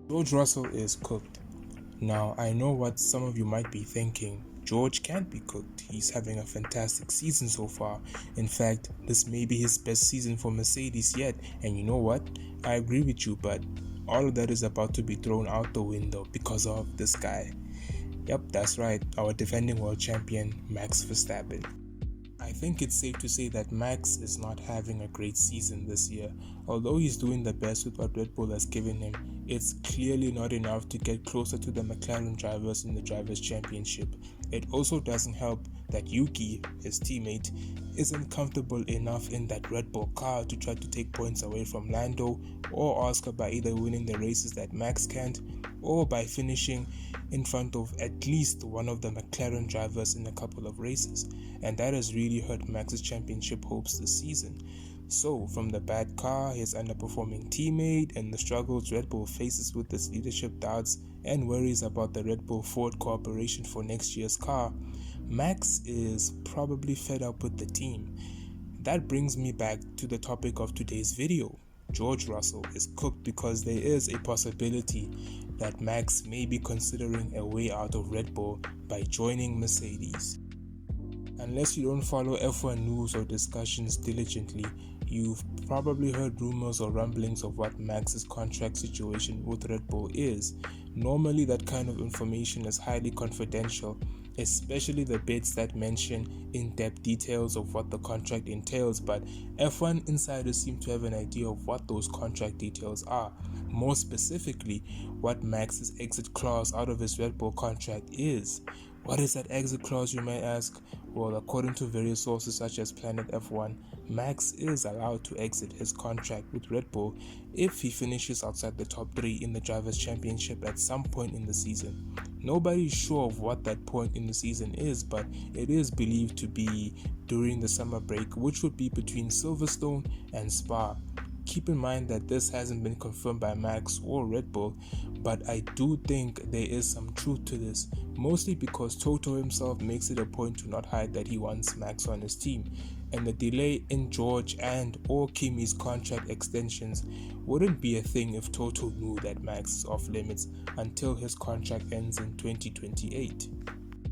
George Russell is cooked. Now, I know what some of you might be thinking. George can't be cooked. He's having a fantastic season so far. In fact, this may be his best season for Mercedes yet. And you know what? I agree with you, but all of that is about to be thrown out the window because of this guy. Yep, that's right, our defending world champion, Max Verstappen. I think it's safe to say that Max is not having a great season this year. Although he's doing the best with what Red Bull has given him, it's clearly not enough to get closer to the McLaren drivers in the Drivers' Championship. It also doesn't help that Yuki, his teammate, isn't comfortable enough in that Red Bull car to try to take points away from Lando or Oscar by either winning the races that Max can't or by finishing in front of at least one of the McLaren drivers in a couple of races, and that has really hurt Max's championship hopes this season. So, from the bad car, his underperforming teammate, and the struggles Red Bull faces with its leadership doubts and worries about the Red Bull Ford cooperation for next year's car, Max is probably fed up with the team. That brings me back to the topic of today's video. George Russell is cooked because there is a possibility that Max may be considering a way out of Red Bull by joining Mercedes. Unless you don't follow F1 news or discussions diligently, you've probably heard rumors or rumblings of what Max's contract situation with Red Bull is. Normally, that kind of information is highly confidential, especially the bits that mention in-depth details of what the contract entails, but F1 insiders seem to have an idea of what those contract details are. More specifically, what Max's exit clause out of his Red Bull contract is. What is that exit clause, you may ask? Well, according to various sources such as Planet F1, Max is allowed to exit his contract with Red Bull if he finishes outside the top 3 in the Drivers' Championship at some point in the season. Nobody is sure of what that point in the season is, but it is believed to be during the summer break, which would be between Silverstone and Spa. Keep in mind that this hasn't been confirmed by Max or Red Bull, but I do think there is some truth to this, mostly because Toto himself makes it a point to not hide that he wants Max on his team, and the delay in George and or Kimi's contract extensions wouldn't be a thing if Toto knew that Max is off limits until his contract ends in 2028.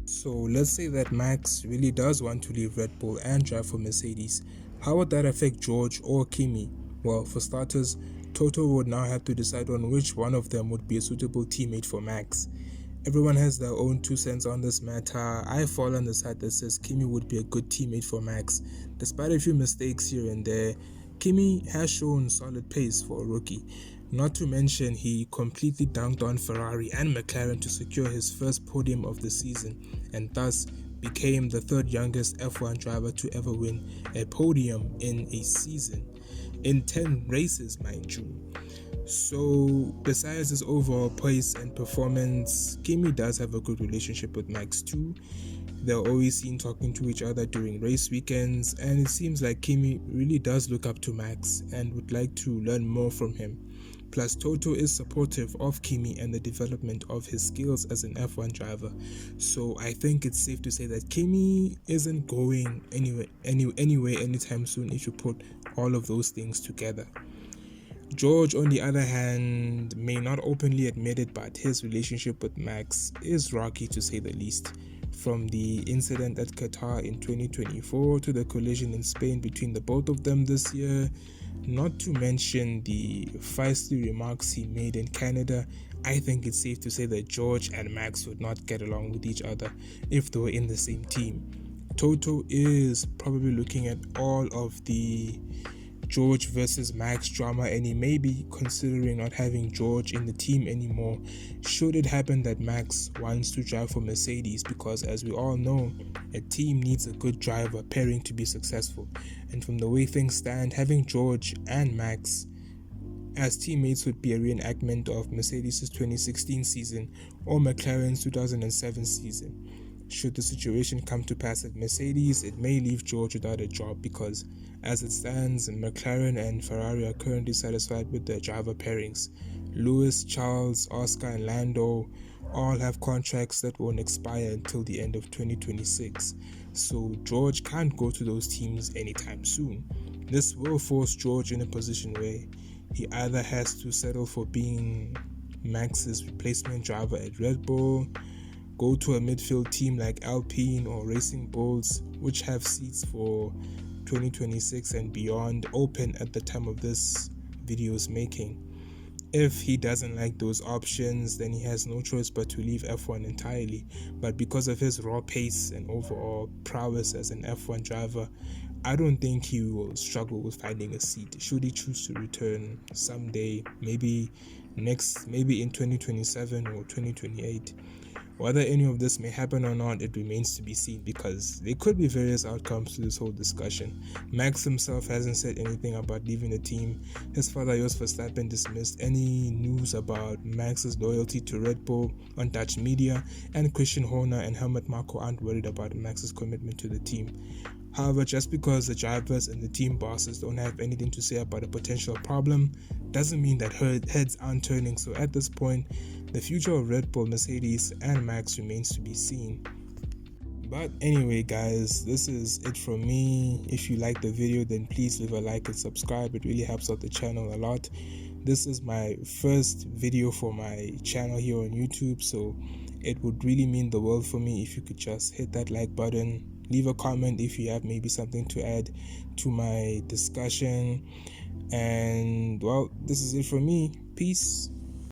So let's say that Max really does want to leave Red Bull and drive for Mercedes. How would that affect George or Kimi? Well, for starters, Toto would now have to decide on which one of them would be a suitable teammate for Max. Everyone has their own 2 cents on this matter. I fall on the side that says Kimi would be a good teammate for Max. Despite a few mistakes here and there, Kimi has shown solid pace for a rookie. Not to mention, he completely dunked on Ferrari and McLaren to secure his first podium of the season, and thus became the 3rd youngest F1 driver to ever win a podium in a season. In 10 races, mind you. So, besides his overall pace and performance, Kimi does have a good relationship with Max too. They're always seen talking to each other during race weekends, and it seems like Kimi really does look up to Max and would like to learn more from him. Plus, Toto is supportive of Kimi and the development of his skills as an F1 driver. So I think it's safe to say that Kimi isn't going anywhere anytime soon if you put all of those things together. George, on the other hand, may not openly admit it, but his relationship with Max is rocky to say the least. From the incident at Qatar in 2024 to the collision in Spain between the both of them this year, not to mention the feisty remarks he made in Canada, I think it's safe to say that George and Max would not get along with each other if they were in the same team. Toto is probably looking at all of the George versus Max drama, and he may be considering not having George in the team anymore should it happen that Max wants to drive for Mercedes, because as we all know, a team needs a good driver pairing to be successful, and from the way things stand, having George and Max as teammates would be a reenactment of Mercedes' 2016 season or McLaren's 2007 season. Should the situation come to pass at Mercedes, it may leave George without a job because, as it stands, McLaren and Ferrari are currently satisfied with their driver pairings. Lewis, Charles, Oscar, and Lando all have contracts that won't expire until the end of 2026, so George can't go to those teams anytime soon. This will force George in a position where he either has to settle for being Max's replacement driver at Red Bull, go to a midfield team like Alpine or Racing Bulls, which have seats for 2026 and beyond open at the time of this video's making. If he doesn't like those options, then he has no choice but to leave F1 entirely. But because of his raw pace and overall prowess as an F1 driver, I don't think he will struggle with finding a seat should he choose to return someday, maybe in 2027 or 2028. Whether any of this may happen or not, it remains to be seen, because there could be various outcomes to this whole discussion. Max himself hasn't said anything about leaving the team. His father, George Verstappen, dismissed any news about Max's loyalty to Red Bull on Dutch media, and Christian Horner and Helmut Marko aren't worried about Max's commitment to the team. However, just because the drivers and the team bosses don't have anything to say about a potential problem doesn't mean that heads aren't turning. So at this point, the future of Red Bull, Mercedes, and Max remains to be seen. But anyway, guys, this is it from me. If you like the video, then please leave a like and subscribe. It really helps out the channel a lot. This is my first video for my channel here on YouTube, so it would really mean the world for me if you could just hit that like button. Leave a comment if you have maybe something to add to my discussion. And well, this is it from me. Peace.